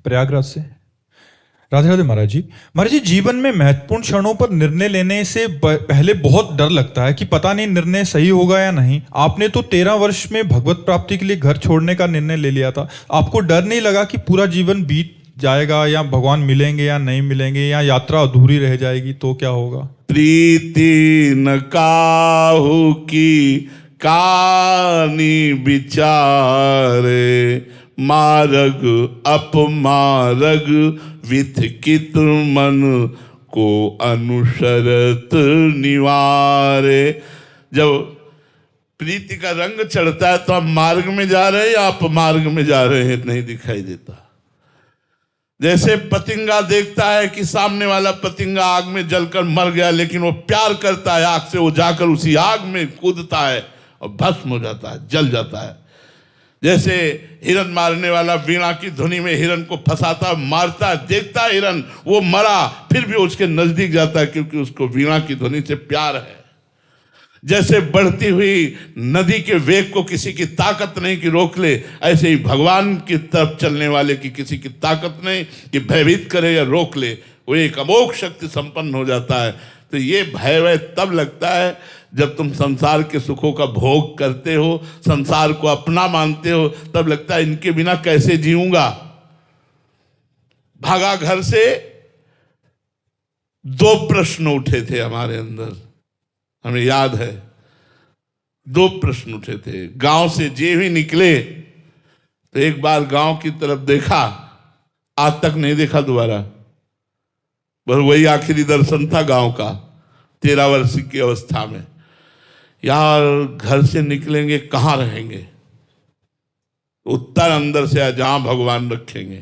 प्रयागराज से। राधे राधे महाराज जी। महाराज जी, जीवन में महत्वपूर्ण क्षणों पर निर्णय लेने से पहले बहुत डर लगता है कि पता नहीं निर्णय सही होगा या नहीं। आपने तो 13 वर्ष में भगवत प्राप्ति के लिए घर छोड़ने का निर्णय ले लिया था। आपको डर नहीं लगा कि पूरा जीवन बीत जाएगा, या भगवान मिलेंगे या नहीं मिलेंगे, या यात्रा अधूरी रह जाएगी तो क्या होगा? प्रीति न काहू की कानी विचारे, मार्ग अपमार्ग विथकित मन को अनुसरत निवारे। जब प्रीति का रंग चढ़ता है तो आप मार्ग में जा रहे हैं या अपमार्ग में जा रहे हैं नहीं दिखाई देता। जैसे पतिंगा देखता है कि सामने वाला पतिंगा आग में जलकर मर गया, लेकिन वो प्यार करता है आग से, वो जाकर उसी आग में कूदता है और भस्म हो जाता है, जल जाता है। जैसे हिरन मारने वाला वीणा की धुनी में हिरन को फंसाता मारता, देखता है हिरन वो मरा, फिर भी उसके नजदीक जाता है क्योंकि उसको वीणा की धुनी से प्यार है। जैसे बढ़ती हुई नदी के वेग को किसी की ताकत नहीं कि रोक ले, ऐसे ही भगवान की तरफ चलने वाले की किसी की ताकत नहीं कि भयभीत करे या रोक ले, वो एक अमोघ शक्ति संपन्न हो जाता है। तो ये भय तब लगता है जब तुम संसार के सुखों का भोग करते हो, संसार को अपना मानते हो, तब लगता है इनके बिना कैसे जीऊंगा। भागा घर से, 2 प्रश्न उठे थे हमारे अंदर, हमें याद है 2 प्रश्न उठे थे। गांव से जे भी निकले तो एक बार गांव की तरफ देखा, आज तक नहीं देखा दोबारा, बस वही आखिरी दर्शन था गांव का 13 वर्ष की अवस्था में। यार घर से निकलेंगे कहाँ रहेंगे, उत्तर अंदर से जहां भगवान रखेंगे।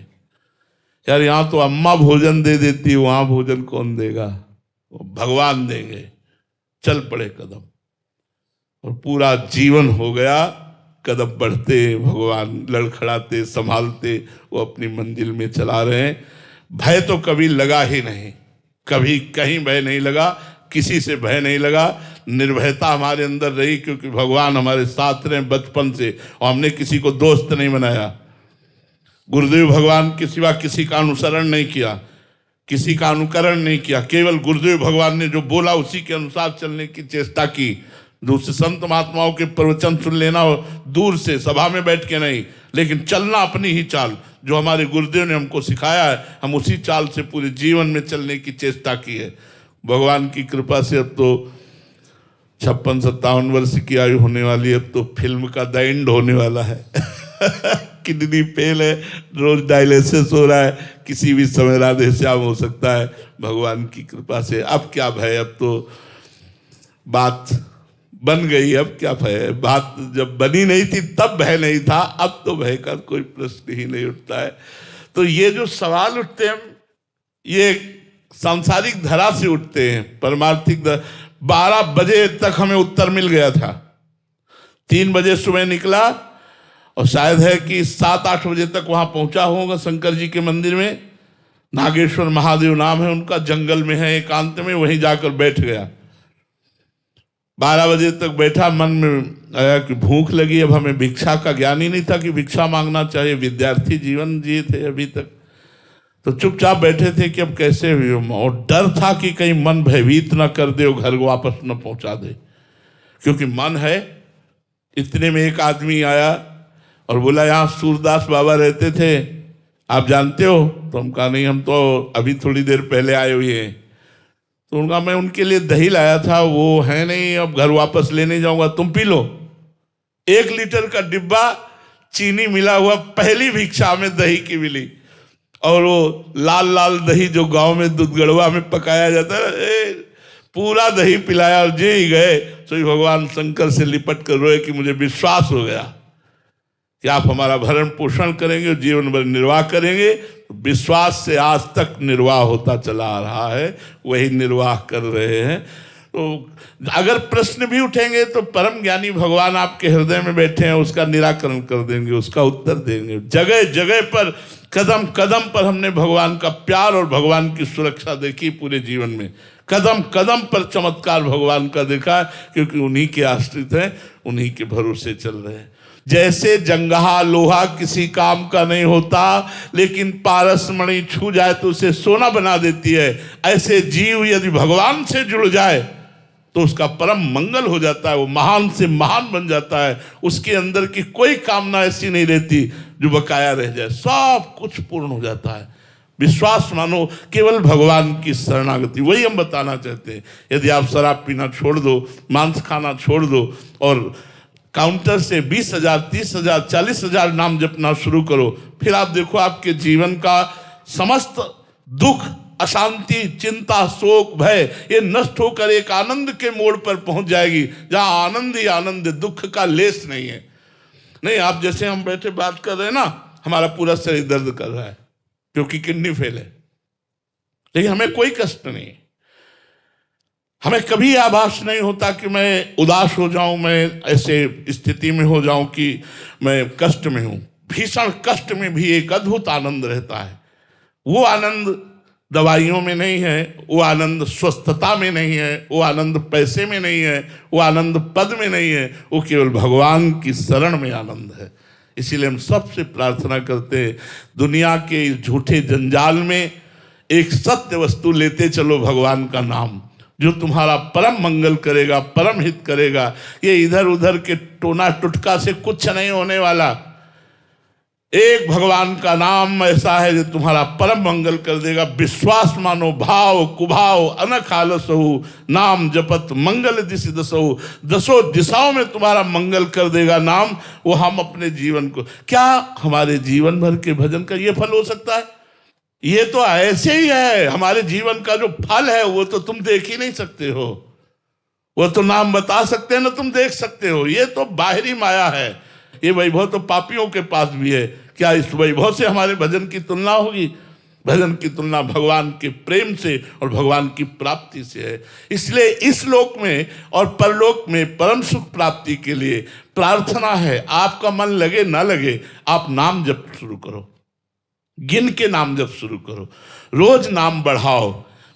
यार यहां तो अम्मा भोजन दे देती, वहां भोजन कौन देगा, वो भगवान देंगे। चल पड़े कदम, और पूरा जीवन हो गया कदम बढ़ते, भगवान लड़खड़ाते संभालते वो अपनी मंजिल में चला रहे हैं। भय तो कभी लगा ही नहीं, कभी कहीं भय नहीं लगा, किसी से भय नहीं लगा। निर्भयता हमारे अंदर रही क्योंकि भगवान हमारे साथ रहे बचपन से, और हमने किसी को दोस्त नहीं बनाया। गुरुदेव भगवान के सिवा किसी का अनुसरण नहीं किया, किसी का अनुकरण नहीं किया, केवल गुरुदेव भगवान ने जो बोला उसी के अनुसार चलने की चेष्टा की। दूसरे संत महात्माओं के प्रवचन सुन लेना दूर से, सभा में बैठ के नहीं, लेकिन चलना अपनी ही चाल, जो हमारे गुरुदेव ने हमको सिखाया है, हम उसी चाल से पूरे जीवन में चलने की चेष्टा की है। भगवान की कृपा से अब तो 56-57 वर्ष की आयु होने वाली है। अब तो फिल्म का द एंड होने वाला है। किडनी फेल है, रोज डायलिसिस हो रहा है, किसी भी समय राधे श्याम हो सकता है भगवान की कृपा से। अब क्या भय, अब तो बात बन गई, अब क्या भय। बात जब बनी नहीं थी तब भय नहीं था, अब तो भय का कोई प्रश्न ही नहीं उठता है। तो ये जो सवाल उठते हैं ये सांसारिक धरा से उठते हैं, परमार्थिक 12 बजे तक हमें उत्तर मिल गया था। 3 बजे सुबह निकला और शायद है कि 7-8 बजे तक वहां पहुंचा होगा शंकर जी के मंदिर में। नागेश्वर महादेव नाम है उनका, जंगल में है एकांत में, वहीं जाकर बैठ गया। 12 बजे तक बैठा, मन में आया कि भूख लगी। अब हमें भिक्षा का ज्ञान ही नहीं था कि भिक्षा मांगना चाहिए, विद्यार्थी जीवन जिए थे अभी तक, तो चुपचाप बैठे थे कि अब कैसे हुई। और डर था कि कहीं मन भयभीत ना कर दे और घर वापस न पहुंचा दे, क्योंकि मन है। इतने में एक आदमी आया और बोला यहाँ सूरदास बाबा रहते थे, आप जानते हो? तो हम कहा नहीं, हम तो अभी थोड़ी देर पहले आए हुए हैं। तो उनका मैं उनके लिए दही लाया था, वो है नहीं, अब घर वापस लेने जाऊंगा, तुम पी लो। 1 लीटर का डिब्बा चीनी मिला हुआ पहली भिक्षा में दही की मिली, और वो लाल लाल दही जो गांव में दूधगढ़वा में पकाया जाता है, पूरा दही पिलाया। और जे ही गए तो भगवान शंकर से लिपट कर रोए कि मुझे विश्वास हो गया कि आप हमारा भरण पोषण करेंगे और जीवन भर निर्वाह करेंगे। तो विश्वास से आज तक निर्वाह होता चला आ रहा है, वही निर्वाह कर रहे हैं। तो अगर प्रश्न भी उठेंगे तो परम ज्ञानी भगवान आपके हृदय में बैठे हैं, उसका निराकरण कर देंगे, उसका उत्तर देंगे। जगह जगह पर, कदम कदम पर हमने भगवान का प्यार और भगवान की सुरक्षा देखी पूरे जीवन में। कदम कदम पर चमत्कार भगवान का देखा, क्योंकि उन्हीं के आश्रित हैं, उन्हीं के भरोसे चल रहे हैं। जैसे जंगहा लोहा किसी काम का नहीं होता, लेकिन पारस मणि छू जाए तो उसे सोना बना देती है, ऐसे जीव यदि भगवान से जुड़ जाए तो उसका परम मंगल हो जाता है, वो महान से महान बन जाता है। उसके अंदर की कोई कामना ऐसी नहीं रहती जो बकाया रह जाए, सब कुछ पूर्ण हो जाता है। विश्वास मानो केवल भगवान की शरणागति, वही हम बताना चाहते हैं। यदि आप शराब पीना छोड़ दो, मांस खाना छोड़ दो और काउंटर से 20,000, 30,000, 40,000 नाम जपना शुरू करो, फिर आप देखो आपके जीवन का समस्त दुख, अशांति, चिंता, शोक, भय ये नष्ट होकर एक आनंद के मोड़ पर पहुंच जाएगी, जहां आनंद ही आनंद, दुख का लेस नहीं है। नहीं, आप जैसे हम बैठे बात कर रहे हैं ना, हमारा पूरा शरीर दर्द कर रहा है क्योंकि किडनी फेल है, लेकिन हमें कोई कष्ट नहीं। हमें कभी आभास नहीं होता कि मैं उदास हो जाऊं, मैं ऐसे स्थिति में हो जाऊं कि मैं कष्ट में हूं। भीषण कष्ट में भी एक अद्भुत आनंद रहता है। वो आनंद दवाइयों में नहीं है, वो आनंद स्वस्थता में नहीं है, वो आनंद पैसे में नहीं है, वो आनंद पद में नहीं है, वो केवल भगवान की शरण में आनंद है। इसीलिए हम सबसे प्रार्थना करते हैं, दुनिया के इस झूठे जंजाल में एक सत्य वस्तु लेते चलो, भगवान का नाम, जो तुम्हारा परम मंगल करेगा, परम हित करेगा। ये इधर उधर के टोना टुटका से कुछ नहीं होने वाला। एक भगवान का नाम ऐसा है जो तुम्हारा परम मंगल कर देगा। विश्वास मानो, भाव कुभाव अनख आलस हो, नाम जपत मंगल दिशि दसो, दसों दिशाओं में तुम्हारा मंगल कर देगा नाम। वो हम अपने जीवन को, क्या हमारे जीवन भर के भजन का ये फल हो सकता है? ये तो ऐसे ही है। हमारे जीवन का जो फल है वो तो तुम देख ही नहीं सकते हो, वो तो नाम बता सकते हैं ना, तुम देख सकते हो। ये तो बाहरी माया है। ये वैभव तो पापियों के पास भी है। क्या इस वैभव से हमारे भजन की तुलना होगी? भजन की तुलना भगवान के प्रेम से और भगवान की प्राप्ति से है। इसलिए इस लोक में और परलोक में परम सुख प्राप्ति के लिए प्रार्थना है, आपका मन लगे ना लगे, आप नाम जप शुरू करो, गिन के नाम जप शुरू करो, रोज नाम बढ़ाओ,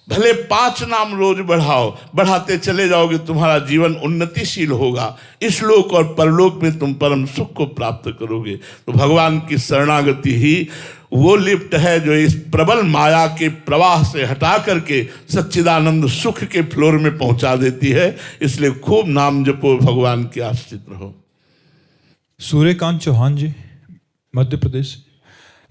भले 5 नाम रोज बढ़ाओ, बढ़ाते चले जाओगे, तुम्हारा जीवन उन्नतिशील होगा। इस लोक और परलोक में तुम परम सुख को प्राप्त करोगे। तो भगवान की शरणागति ही वो लिफ्ट है जो इस प्रबल माया के प्रवाह से हटा करके सच्चिदानंद सुख के फ्लोर में पहुंचा देती है। इसलिए खूब नाम जपो, भगवान के आश्रित रहो। सूर्यकांत चौहान जी, मध्य प्रदेश।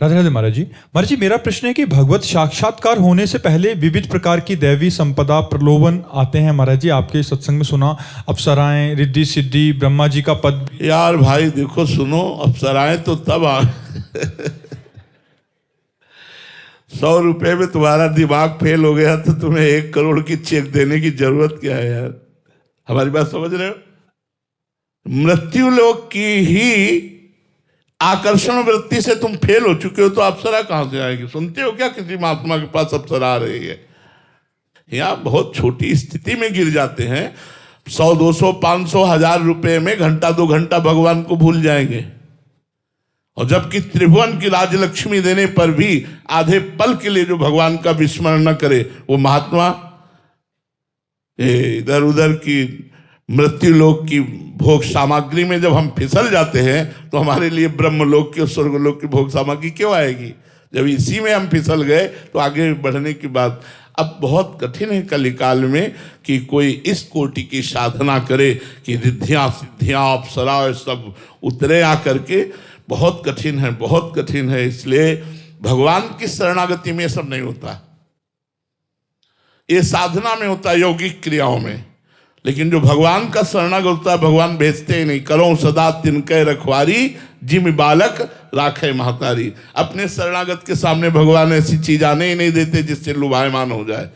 राधे राधे महाराज जी। महाराज जी, मेरा प्रश्न है कि भगवत साक्षात्कार होने से पहले विविध प्रकार की दैवी संपदा, प्रलोभन आते हैं। महाराज जी, आपके सत्संग में सुना अप्सराएं, रिद्धि सिद्धि, ब्रह्मा जी का पद। यार भाई देखो, सुनो, अप्सराएं तो तब 100 रुपए में तुम्हारा दिमाग फेल हो गया तो तुम्हें 1 करोड़ की चेक देने की जरूरत क्या है यार? हमारी बात समझ रहे हो? मृत्यु लोक की ही आकर्षण वृत्ति से तुम फेल हो चुके हो, तो अप्सरा कहां से आएगी? सुनते हो क्या किसी महात्मा के पास अप्सरा आ रही है? यहाँ बहुत छोटी स्थिति में गिर जाते हैं। 100, 200, 500, 1000 रुपए में घंटा 2 घंटा भगवान को भूल जाएंगे। और जबकि त्रिभुवन की राजलक्ष्मी देने पर भी आधे पल के लिए जो भगवान का विस्मरण न करे, वो महात्मा इधर उधर की मृत्यु लोक की भोग सामग्री में जब हम फिसल जाते हैं तो हमारे लिए ब्रह्मलोक की और स्वर्गलोक की भोग सामग्री क्यों आएगी? जब इसी में हम फिसल गए तो आगे बढ़ने की बात। अब बहुत कठिन है कलिकाल में कि कोई इस कोटि की साधना करे कि रिद्धियाँ सिद्धियाँ अप्सरा सब उतरे आकर के। बहुत कठिन है, बहुत कठिन है। इसलिए भगवान की शरणागति में सब नहीं होता, ये साधना में होता है, यौगिक क्रियाओं में। लेकिन जो भगवान का शरणागत होता है, भगवान भेजते ही नहीं। करो सदा तिनके रखवारी, जिम बालक राखे महतारी। अपने शरणागत के सामने भगवान ऐसी चीज आने ही नहीं देते जिससे लुभायमान हो जाए।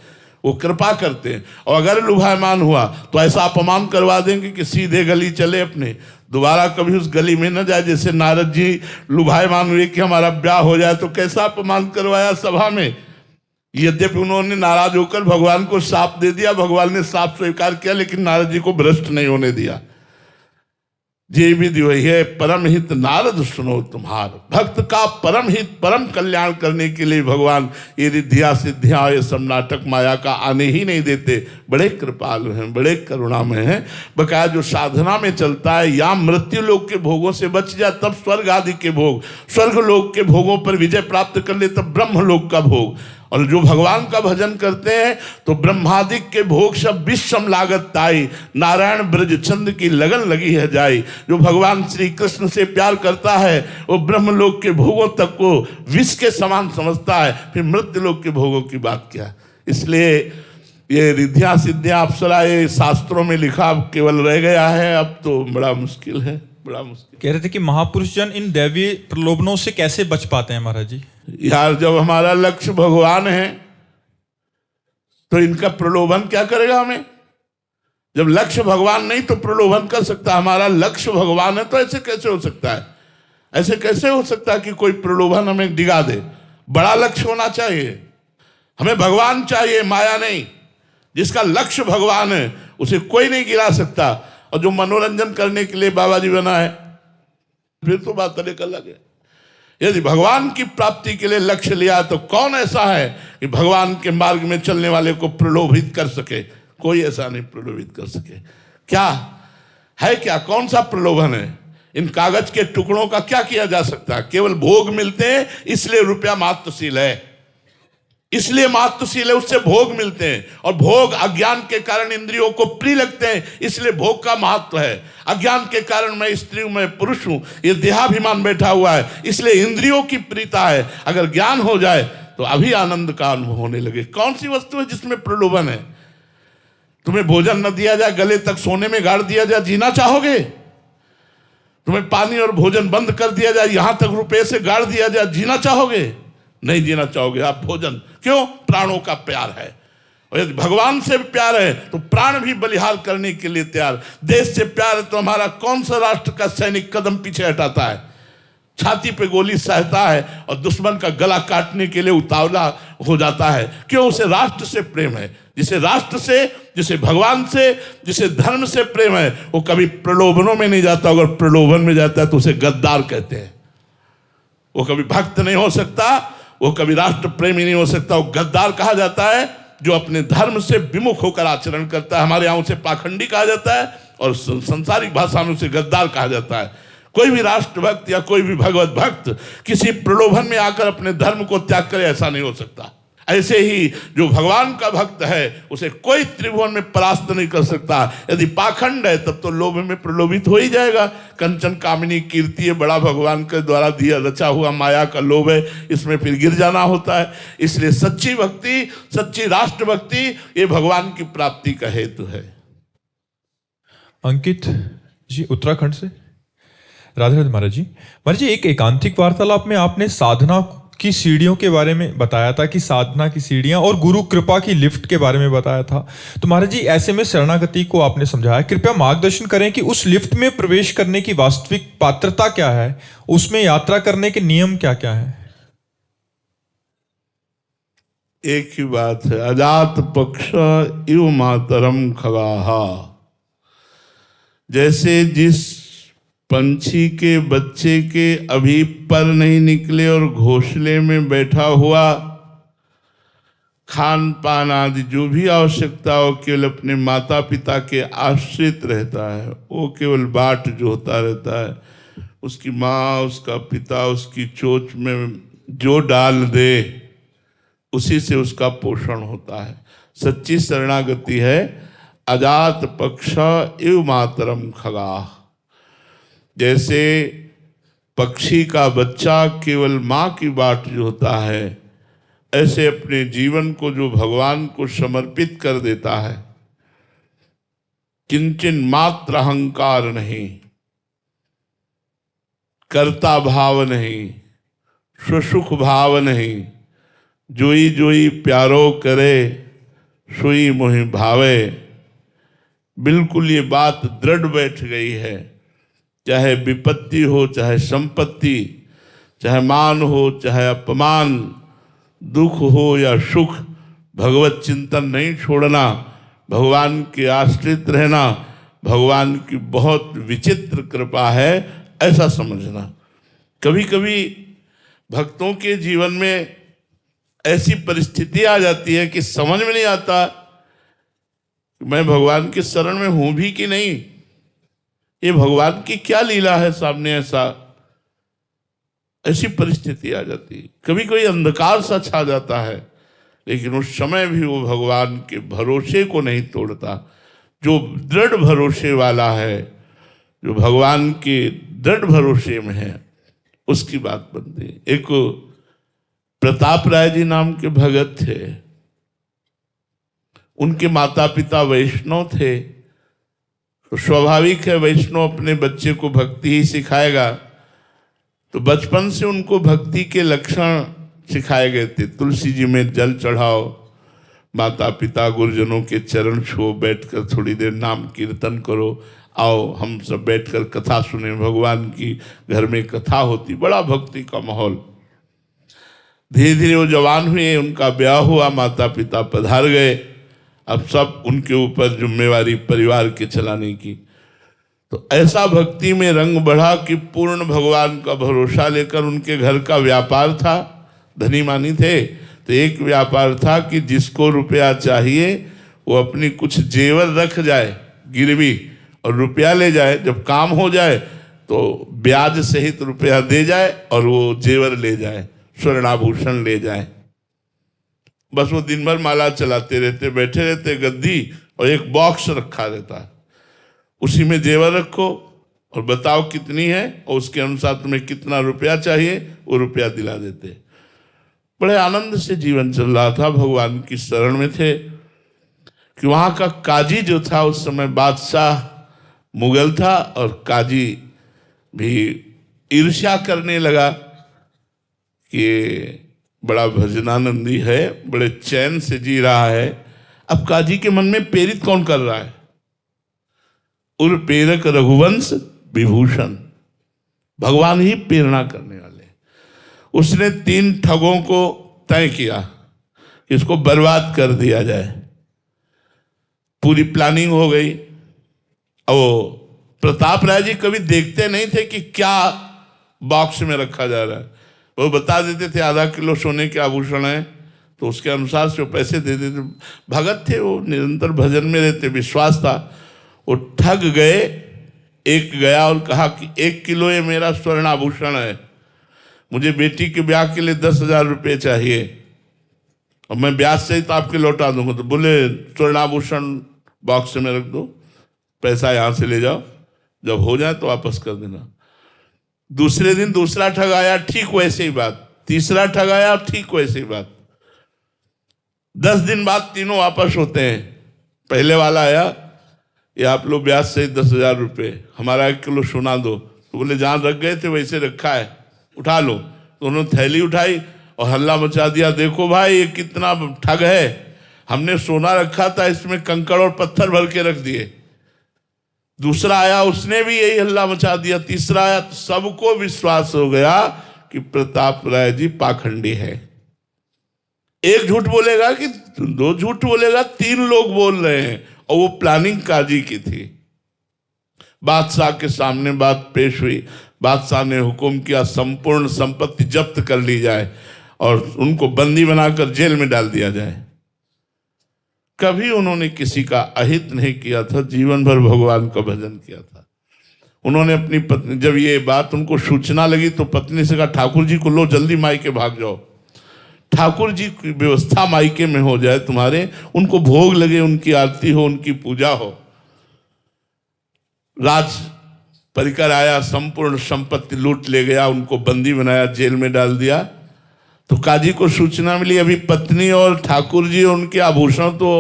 वो कृपा करते हैं, और अगर लुभायमान हुआ तो ऐसा अपमान करवा देंगे कि सीधे गली चले अपने, दोबारा कभी उस गली में न जाए। जैसे नारद जी लुभायमान हुए कि हमारा ब्याह हो जाए, तो कैसा अपमान करवाया सभा में। यद्यपि उन्होंने नाराज होकर भगवान को साप दे दिया, भगवान ने साप स्वीकार किया, लेकिन नारद जी को भ्रष्ट नहीं होने दिया। जे विधि वही है, परम हित नारद सुनो तुम्हार। भक्त का परम हित, परम कल्याण करने के लिए भगवान ये रिद्धियां सिद्धियां, ये सब नाटक माया का आने ही नहीं देते। बड़े कृपालु हैं, बड़े करुणामय हैं। बकाया जो साधना में चलता है या मृत्यु लोक के भोगों से बच जाए तब स्वर्ग आदि के भोग, स्वर्ग लोक के भोगों पर विजय प्राप्त कर ले तब ब्रह्म लोक का भोग। और जो भगवान का भजन करते हैं तो ब्रह्मादिक के भोग सब विषम लागत ताई, नारायण ब्रज चंद की लगन लगी है जाई। जो भगवान श्री कृष्ण से प्यार करता है वो ब्रह्मलोक के भोगों तक को विष के समान समझता है, फिर मृत्यु लोक के भोगों की बात क्या। इसलिए ये रिद्धियां सिद्धियां अप्सरा ये शास्त्रों में लिखा अब केवल रह गया है, अब तो बड़ा मुश्किल है, बड़ा मुश्किल। कह रहे थे कि महापुरुष जन इन दैवीय प्रलोभनों से कैसे बच पाते हैं महाराज जी? यार जब हमारा लक्ष्य भगवान है तो इनका प्रलोभन क्या करेगा हमें? जब लक्ष्य भगवान नहीं तो प्रलोभन कर सकता। हमारा लक्ष्य भगवान है तो ऐसे कैसे हो सकता है? ऐसे कैसे हो सकता है कि कोई प्रलोभन हमें डिगा दे? बड़ा लक्ष्य होना चाहिए, हमें भगवान चाहिए, माया नहीं। जिसका लक्ष्य भगवान है उसे कोई नहीं गिरा सकता। और जो मनोरंजन करने के लिए बाबा जी बना है फिर तो बात अलग अलग है। यदि भगवान की प्राप्ति के लिए लक्ष्य लिया तो कौन ऐसा है कि भगवान के मार्ग में चलने वाले को प्रलोभित कर सके? कोई ऐसा नहीं प्रलोभित कर सके। क्या है, क्या कौन सा प्रलोभन है? इन कागज के टुकड़ों का क्या किया जा सकता है? केवल भोग मिलते हैं इसलिए रुपया मात्रशील है, इसलिए मात्रशील है, उससे भोग मिलते हैं। और भोग अज्ञान के कारण इंद्रियों को प्रिय लगते हैं इसलिए भोग का महत्व है। अज्ञान के कारण मैं स्त्री हूं, मैं पुरुष हूं, ये देहाभिमान बैठा हुआ है इसलिए इंद्रियों की प्रीता है। अगर ज्ञान हो जाए तो अभी आनंद का अनुभव होने लगे। कौन सी वस्तु है जिसमें प्रलोभन है? तुम्हें भोजन न दिया जाए, गले तक सोने में गाड़ दिया जाए, जीना चाहोगे? तुम्हें पानी और भोजन बंद कर दिया जाए, यहां तक रुपए से गाड़ दिया जाए, जीना चाहोगे? नहीं जीना चाहोगे आप। भोजन क्यों? प्राणों का प्यार है। और यदि भगवान से प्यार है तो प्राण भी बलिहार करने के लिए तैयार। देश से प्यार है तो हमारा कौन सा राष्ट्र का सैनिक कदम पीछे हटाता है? छाती पे गोली सहता है और दुश्मन का गला काटने के लिए उतावला हो जाता है। क्यों? उसे राष्ट्र से प्रेम है। जिसे राष्ट्र से, जिसे भगवान से, जिसे धर्म से प्रेम है वो कभी प्रलोभनों में नहीं जाता। अगर प्रलोभन में जाता है तो उसे गद्दार कहते हैं। वो कभी भक्त नहीं हो सकता, वो कभी राष्ट्र प्रेमी नहीं हो सकता, वो गद्दार कहा जाता है जो अपने धर्म से विमुख होकर आचरण करता है। हमारे यहाँ उसे पाखंडी कहा जाता है और संसारिक भाषा में उसे गद्दार कहा जाता है। कोई भी राष्ट्रभक्त या कोई भी भगवत भक्त किसी प्रलोभन में आकर अपने धर्म को त्याग करे, ऐसा नहीं हो सकता। ऐसे ही जो भगवान का भक्त है उसे कोई त्रिभुवन में परास्त नहीं कर सकता। यदि पाखंड है तब तो लोभ में प्रलोभित हो ही जाएगा। कंचन कामिनी कीर्ति है, बड़ा भगवान के द्वारा दिया रचा हुआ माया का लोभ है, इसमें फिर गिर जाना होता है। इसलिए सच्ची भक्ति, सच्ची राष्ट्र भक्ति ये भगवान की प्राप्ति का हेतु है। अंकित जी उत्तराखंड से। राधे राधे महाराज जी। महाराज जी, एक एकांतिक वार्तालाप में आपने साधना की सीढ़ियों के बारे में बताया था कि साधना की सीढ़ियां और गुरु कृपा की लिफ्ट के बारे में बताया था। तो महाराज जी, ऐसे में शरणागति को आपने समझाया, कृपया मार्गदर्शन करें कि उस लिफ्ट में प्रवेश करने की वास्तविक पात्रता क्या है, उसमें यात्रा करने के नियम क्या क्या है? एक ही बात है, अजात पक्ष इव मातरम खगाहा। जैसे जिस पंछी के बच्चे के अभी पर नहीं निकले और घोंसले में बैठा हुआ खान पान आदि जो भी आवश्यकता हो केवल अपने माता पिता के आश्रित रहता है, वो केवल बाट जोहता रहता है। उसकी माँ, उसका पिता उसकी चोंच में जो डाल दे उसी से उसका पोषण होता है। सच्ची शरणागति है अजात पक्ष इव मातरम खगाह। जैसे पक्षी का बच्चा केवल माँ की बाट जोहता है, ऐसे अपने जीवन को जो भगवान को समर्पित कर देता है, किंचन मात्र अहंकार नहीं, कर्ता भाव नहीं, स्वसुख भाव नहीं, जोई जोई प्यारो करे सोई मोहि भावे। बिल्कुल ये बात दृढ़ बैठ गई है। चाहे विपत्ति हो, चाहे संपत्ति, चाहे मान हो, चाहे अपमान, दुख हो या सुख, भगवत चिंतन नहीं छोड़ना, भगवान के आश्रित रहना भगवान की बहुत विचित्र कृपा है, ऐसा समझना। कभी कभी भक्तों के जीवन में ऐसी परिस्थिति आ जाती है कि समझ में नहीं आता मैं भगवान के शरण में हूं भी कि नहीं, ये भगवान की क्या लीला है सामने, ऐसी परिस्थिति आ जाती है। कभी कोई अंधकार सा छा जाता है, लेकिन उस समय भी वो भगवान के भरोसे को नहीं तोड़ता। जो दृढ़ भरोसे वाला है, जो भगवान के दृढ़ भरोसे में है, उसकी बात बनती है। एक प्रताप राय जी नाम के भगत थे, उनके माता पिता वैष्णव थे, तो स्वाभाविक है वैष्णव अपने बच्चे को भक्ति ही सिखाएगा। तो बचपन से उनको भक्ति के लक्षण सिखाए गए थे। तुलसी जी में जल चढ़ाओ, माता पिता गुरुजनों के चरण छुओ, बैठकर थोड़ी देर नाम कीर्तन करो, आओ हम सब बैठकर कथा सुने, भगवान की घर में कथा होती, बड़ा भक्ति का माहौल। धीरे धीरे वो जवान हुए, उनका ब्याह हुआ, माता पिता पधार गए, अब सब उनके ऊपर जिम्मेवारी परिवार के चलाने की। तो ऐसा भक्ति में रंग बढ़ा कि पूर्ण भगवान का भरोसा लेकर, उनके घर का व्यापार था, धनी मानी थे, तो एक व्यापार था कि जिसको रुपया चाहिए वो अपनी कुछ जेवर रख जाए गिरवी और रुपया ले जाए, जब काम हो जाए तो ब्याज सहित रुपया दे जाए और वो जेवर ले जाए, स्वर्णाभूषण ले जाए। बस वो दिन भर माला चलाते रहते, बैठे रहते गद्दी, और एक बॉक्स रखा रहता है, उसी में जेवर रखो और बताओ कितनी है, और उसके अनुसार तुम्हें कितना रुपया चाहिए वो रुपया दिला देते। बड़े आनंद से जीवन चल रहा था, भगवान की शरण में थे कि वहां का काजी जो था, उस समय बादशाह मुगल था, और काजी भी ईर्ष्या करने लगा कि बड़ा भजनानंदी है, बड़े चैन से जी रहा है। अब काजी के मन में प्रेरित कौन कर रहा है? उर प्रेरक रघुवंश विभूषण, भगवान ही प्रेरणा करने वाले। उसने 3 ठगों को तय किया कि इसको बर्बाद कर दिया जाए। पूरी प्लानिंग हो गई। और प्रताप राय जी कभी देखते नहीं थे कि क्या बॉक्स में रखा जा रहा है, वो बता देते थे आधा किलो सोने के आभूषण है, तो उसके अनुसार से वो पैसे दे देते। भगत थे वो, निरंतर भजन में रहते, विश्वास था। वो ठग गए। एक गया और कहा कि 1 किलो ये मेरा स्वर्ण आभूषण है, मुझे बेटी के ब्याह के लिए 10,000 रुपये चाहिए और मैं ब्याज सहित आपके लौटा दूंगा। तो बोले स्वर्णाभूषण बॉक्स में रख दो, पैसा यहाँ से ले जाओ, जब हो जाए तो वापस कर देना। दूसरे दिन दूसरा ठग आया, ठीक वैसे ही बात। तीसरा ठग आया, ठीक वैसे ही बात। 10 दिन बाद तीनों वापस होते हैं। पहले वाला आया, ये आप लोग ब्याज सहित 10,000 रुपये, हमारा 1 किलो सोना दो। तो बोले जहाँ रख गए थे वैसे रखा है, उठा लो। तो उन्होंने थैली उठाई और हल्ला मचा दिया, देखो भाई ये कितना ठग है, हमने सोना रखा था, इसमें कंकड़ और पत्थर भर के रख दिए। दूसरा आया, उसने भी यही हल्ला मचा दिया। तीसरा आया, तो सबको विश्वास हो गया कि प्रताप राय जी पाखंडी है। एक झूठ बोलेगा कि 2 झूठ बोलेगा, 3 लोग बोल रहे हैं, और वो प्लानिंग काजी की थी। बादशाह के सामने बात पेश हुई। बादशाह ने हुक्म किया संपूर्ण संपत्ति जब्त कर ली जाए और उनको बंदी बनाकर जेल में डाल दिया जाए। कभी उन्होंने किसी का अहित नहीं किया था, जीवन भर भगवान का भजन किया था। उन्होंने अपनी पत्नी, जब ये बात उनको सूचना लगी तो पत्नी से कहा, ठाकुर जी को लो, जल्दी मायके भाग जाओ, ठाकुर जी की व्यवस्था मायके में हो जाए तुम्हारे, उनको भोग लगे, उनकी आरती हो, उनकी पूजा हो। राज परिकर आया, संपूर्ण संपत्ति लूट ले गया, उनको बंदी बनाया, जेल में डाल दिया। तो काजी को सूचना मिली अभी पत्नी और ठाकुर जी और उनके आभूषण तो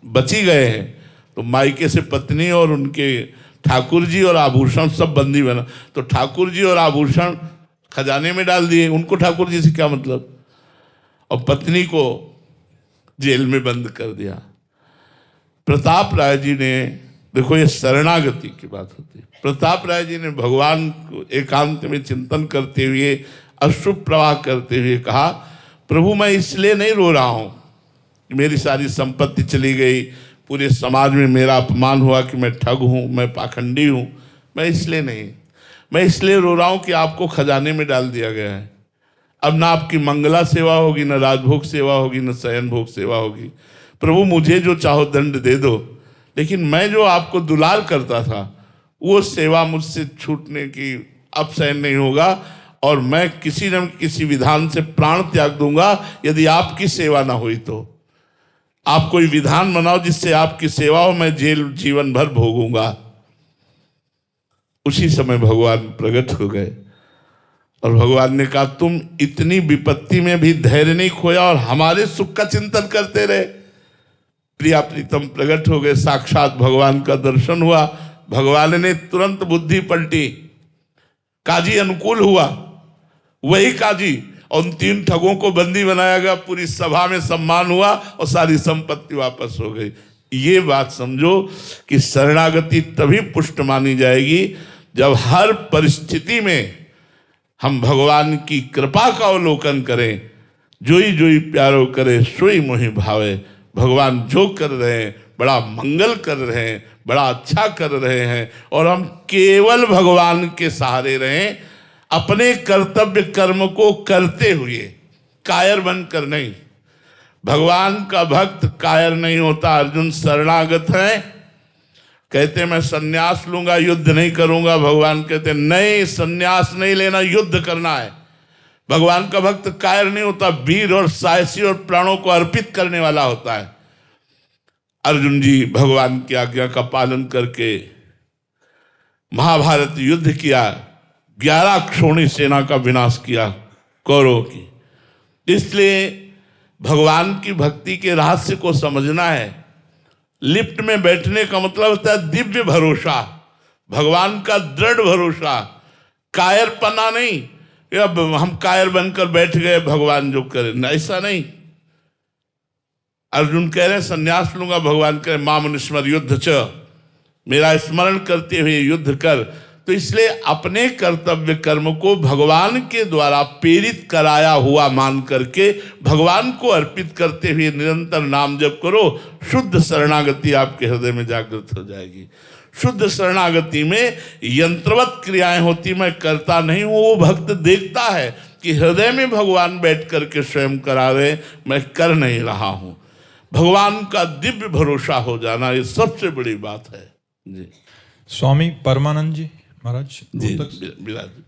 बची गए हैं। तो मायके से पत्नी और उनके ठाकुर जी और आभूषण सब बंदी बना। तो ठाकुर जी और आभूषण खजाने में डाल दिए, उनको ठाकुर जी से क्या मतलब, और पत्नी को जेल में बंद कर दिया। प्रताप राय जी ने, देखो ये शरणागति की बात होती है, प्रताप राय जी ने भगवान को एकांत में चिंतन करते हुए, अश्रुप प्रवाह करते हुए कहा, प्रभु मैं इसलिए नहीं रो रहा हूँ कि मेरी सारी संपत्ति चली गई, पूरे समाज में मेरा अपमान हुआ कि मैं ठग हूँ, मैं पाखंडी हूँ, मैं इसलिए नहीं, मैं इसलिए रो रहा हूँ कि आपको खजाने में डाल दिया गया है। अब ना आपकी मंगला सेवा होगी, ना राजभोग सेवा होगी, ना शयन भोग सेवा होगी। प्रभु मुझे जो चाहो दंड दे दो, लेकिन मैं जो आपको दुलार करता था वो सेवा मुझसे छूटने की अब सहन नहीं होगा, और मैं किसी न किसी विधान से प्राण त्याग दूंगा यदि आपकी सेवा ना हुई तो। आप कोई विधान बनाओ जिससे आपकी सेवा हो, मैं जेल जीवन भर भोगूंगा। उसी समय भगवान प्रकट हो गए और भगवान ने कहा, तुम इतनी विपत्ति में भी धैर्य नहीं खोया और हमारे सुख का चिंतन करते रहे। प्रिया प्रीतम प्रकट हो गए, साक्षात भगवान का दर्शन हुआ। भगवान ने तुरंत बुद्धि पलटी, काजी अनुकूल हुआ, वही काजी, और उन 3 ठगों को बंदी बनाया गया। पूरी सभा में सम्मान हुआ और सारी संपत्ति वापस हो गई। ये बात समझो कि शरणागति तभी पुष्ट मानी जाएगी जब हर परिस्थिति में हम भगवान की कृपा का अवलोकन करें। जोई जोई प्यारो करे सोई मोहि भावे। भगवान जो कर रहे हैं बड़ा मंगल कर रहे हैं, बड़ा अच्छा कर रहे हैं, और हम केवल भगवान के सहारे रहें, अपने कर्तव्य कर्म को करते हुए, कायर बनकर नहीं। भगवान का भक्त कायर नहीं होता। अर्जुन शरणागत है, कहते मैं सन्यास लूंगा, युद्ध नहीं करूंगा। भगवान कहते नहीं, सन्यास नहीं लेना, युद्ध करना है। भगवान का भक्त कायर नहीं होता, वीर और साहसी और प्राणों को अर्पित करने वाला होता है। अर्जुन जी भगवान की आज्ञा का पालन करके महाभारत युद्ध किया, 11 क्षोणी सेना का विनाश किया कौरवों की। इसलिए भगवान की भक्ति के रहस्य को समझना है। लिफ्ट में बैठने का मतलब होता है दिव्य भरोसा, भगवान का दृढ़ भरोसा, कायरपना नहीं। अब हम कायर बनकर बैठ गए, भगवान जो करे, ऐसा नहीं। अर्जुन कह रहे हैं संन्यास लूंगा, भगवान कह रहे मामनुस्मर युद्ध च, मेरा स्मरण करते हुए युद्ध कर। तो इसलिए अपने कर्तव्य कर्म को भगवान के द्वारा प्रेरित कराया हुआ मान करके भगवान को अर्पित करते हुए निरंतर नाम जप करो। शुद्ध शरणागति आपके हृदय में जागृत हो जाएगी। शुद्ध शरणागति में यंत्रवत क्रियाएं होती, मैं करता नहीं हूं। वो भक्त देखता है कि हृदय में भगवान बैठ करके स्वयं करा रहे, मैं कर नहीं रहा हूं। भगवान का दिव्य भरोसा हो जाना, ये सबसे बड़ी बात है जी। स्वामी परमानंद जी महाराज जी,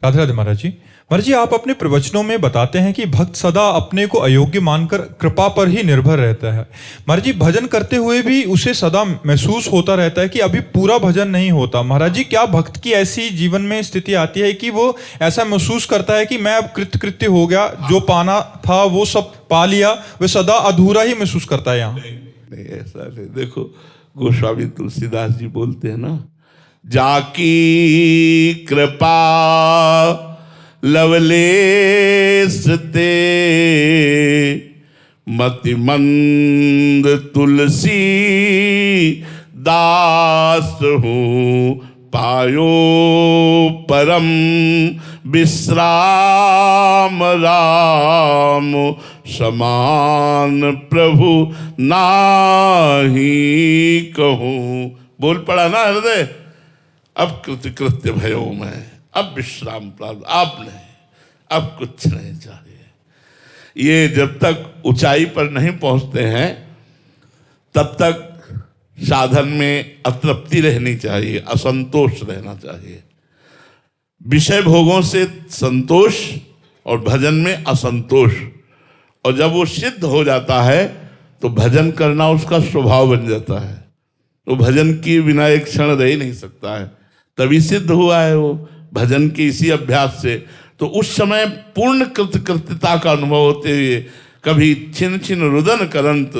राधे राधे महाराज जी। महाराज जी, आप अपने प्रवचनों में बताते हैं कि भक्त सदा अपने को अयोग्य मानकर कृपा पर ही निर्भर रहता है। महाराज जी, भजन करते हुए भी उसे सदा महसूस होता रहता है कि अभी पूरा भजन नहीं होता। महाराज जी, क्या भक्त की ऐसी जीवन में स्थिति आती है कि वो ऐसा महसूस करता है कि मैं अब कृतकृत्य हो गया, जो पाना था वो सब पा लिया, वे सदा अधूरा ही महसूस करता है? यहाँ नहीं, ऐसा नहीं। देखो गोस्वामी तुलसीदास जी बोलते हैं ना, जाकी कृपा लवलेस ते मति मंद तुलसी दास हूँ, पायो परम विश्राम राम समान प्रभु नाही कहूँ। बोल पड़ा ना हृदय, अब कृतकृत्य भयो मैं, अब विश्राम प्राप्त, अब नहीं, अब कुछ नहीं चाहिए। ये जब तक ऊंचाई पर नहीं पहुंचते हैं तब तक साधन में अतृप्ति रहनी चाहिए, असंतोष रहना चाहिए। विषय भोगों से संतोष और भजन में असंतोष, और जब वो सिद्ध हो जाता है तो भजन करना उसका स्वभाव बन जाता है। वो भजन के बिना एक क्षण रह ही नहीं सकता है, तभी सिद्ध हुआ है वो भजन के इसी अभ्यास से। तो उस समय पूर्ण कृतकृत्यता का अनुभव होते हुए कभी छिन छिन रुदन करंत,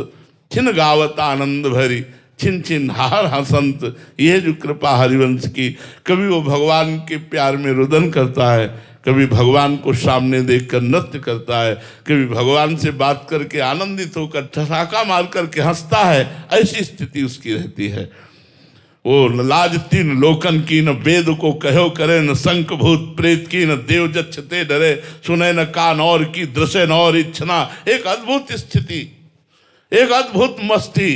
छिन गावत आनंद भरी, छिन छिन हार हसंत, यह जो कृपा हरिवंश की। कभी वो भगवान के प्यार में रुदन करता है, कभी भगवान को सामने देखकर नृत्य करता है, कभी भगवान से बात करके आनंदित होकर ठसाका मार करके हंसता है। ऐसी स्थिति उसकी रहती है। वो लाज तीन लोकन की, न वेद को कहो करे, न शंख भूत प्रेत की, न देव जच्छते डरे, सुने न कान और की, दृश्य न और इच्छना। एक अद्भुत स्थिति, एक अद्भुत मस्ती,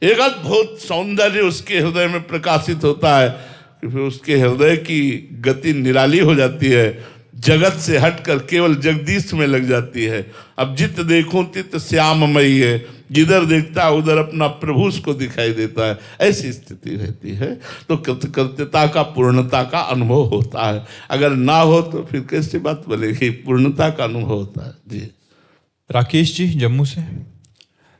एक अद्भुत सौंदर्य उसके हृदय में प्रकाशित होता है। फिर उसके हृदय की गति निराली हो जाती है, जगत से हटकर केवल जगदीश में लग जाती है। अब जित देखूं तित श्याममयी है, जिधर देखता है उधर अपना प्रभु उसको दिखाई देता है, ऐसी स्थिति रहती है। तो कृतकृत्यता का, पूर्णता का अनुभव होता है। अगर ना हो तो फिर कैसी बात बोलेगी, पूर्णता का अनुभव होता है। जी राकेश जी जम्मू से।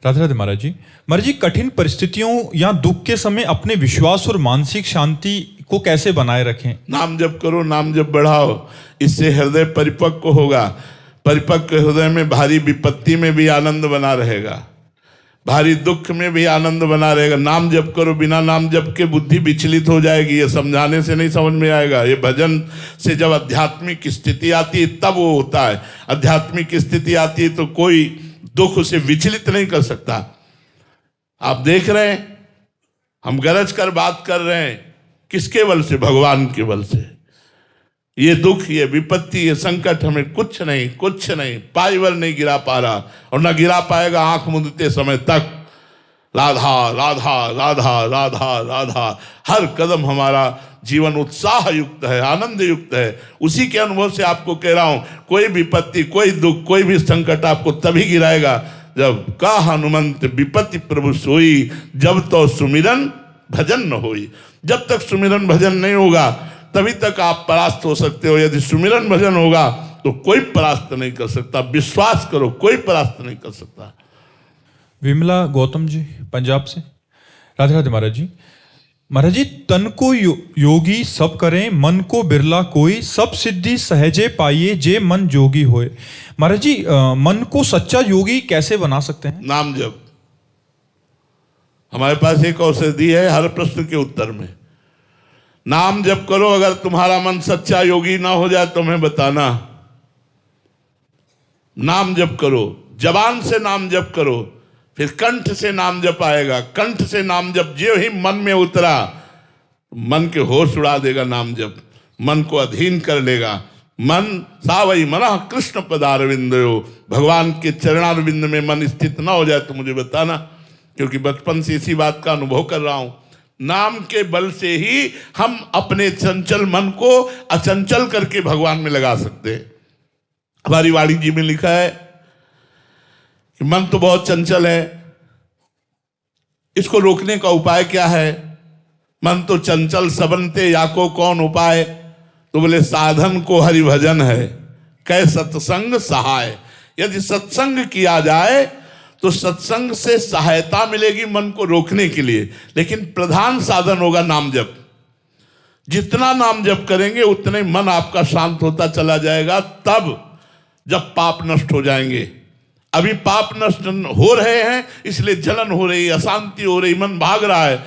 राधे राधे महाराज जी। महाराज जी, कठिन परिस्थितियों या दुख के समय अपने विश्वास और मानसिक शांति को कैसे बनाए रखें? नाम जप करो, नाम जप बढ़ाओ, इससे हृदय परिपक्व होगा। परिपक्व हृदय में भारी विपत्ति में भी आनंद बना रहेगा, भारी दुख में भी आनंद बना रहेगा। नाम जप करो, बिना नाम जप के बुद्धि विचलित हो जाएगी। ये समझाने से नहीं समझ में आएगा। ये भजन से जब आध्यात्मिक स्थिति आती है तब वो होता है। आध्यात्मिक स्थिति आती है तो कोई दुख उसे विचलित नहीं कर सकता। आप देख रहे हैं, हम गरज कर बात कर रहे हैं, किसके बल से? भगवान के बल से। ये दुख, ये विपत्ति, ये संकट हमें कुछ नहीं पाईवर नहीं गिरा पा रहा, और ना गिरा पाएगा आंख मूंदते समय तक। राधा राधा राधा राधा राधा, हर कदम हमारा जीवन उत्साह युक्त है, आनंद युक्त है। उसी के अनुभव से आपको कह रहा हूं, कोई विपत्ति, कोई दुख, कोई भी संकट आपको तभी गिराएगा जब का हनुमंत विपत्ति प्रभु सोई, जब तो सुमिरन भजन न होई। जब तक सुमिरन भजन नहीं होगा तभी तक आप परास्त हो सकते हो। यदि सुमिरन भजन होगा तो कोई परास्त नहीं कर सकता। विश्वास करो, कोई परास्त नहीं कर सकता। विमला गौतम जी पंजाब से। राधे राधे महाराज जी। महाराज जी, तन को योगी सब करें, मन को बिरला कोई, सब सिद्धि सहजे पाइए, जे मन जोगी होए। महाराज जी, मन को सच्चा योगी कैसे बना सकते हैं? नाम जप। हमारे पास एक औषधि है हर प्रश्न के उत्तर में। नाम जप करो। अगर तुम्हारा मन सच्चा योगी ना हो जाए तो मैं बताना। नाम जप करो, जबान से नाम जप करो, फिर कंठ से नाम जप आएगा। कंठ से नाम जप जो ही मन में उतरा, मन के होश उड़ा देगा। नाम जप मन को अधीन कर लेगा। मन सावई मना कृष्ण पदारविंदो, भगवान के चरणारविंद में मन स्थित ना हो जाए तो मुझे बताना, क्योंकि बचपन से इसी बात का अनुभव कर रहा हूं। नाम के बल से ही हम अपने चंचल मन को अचंचल करके भगवान में लगा सकते हैं। हमारी वाणी जी में लिखा है कि मन तो बहुत चंचल है, इसको रोकने का उपाय क्या है? मन तो चंचल सबनते या को कौन उपाय? तो बोले साधन को हरि भजन है, कै सत्संग सहाय। यदि सत्संग किया जाए तो सत्संग से सहायता मिलेगी मन को रोकने के लिए, लेकिन प्रधान साधन होगा नाम जप। जितना नाम जप करेंगे उतने मन आपका शांत होता चला जाएगा। तब जब पाप नष्ट हो जाएंगे, अभी पाप नष्ट हो रहे हैं इसलिए जलन हो रही, अशांति हो रही, मन भाग रहा है।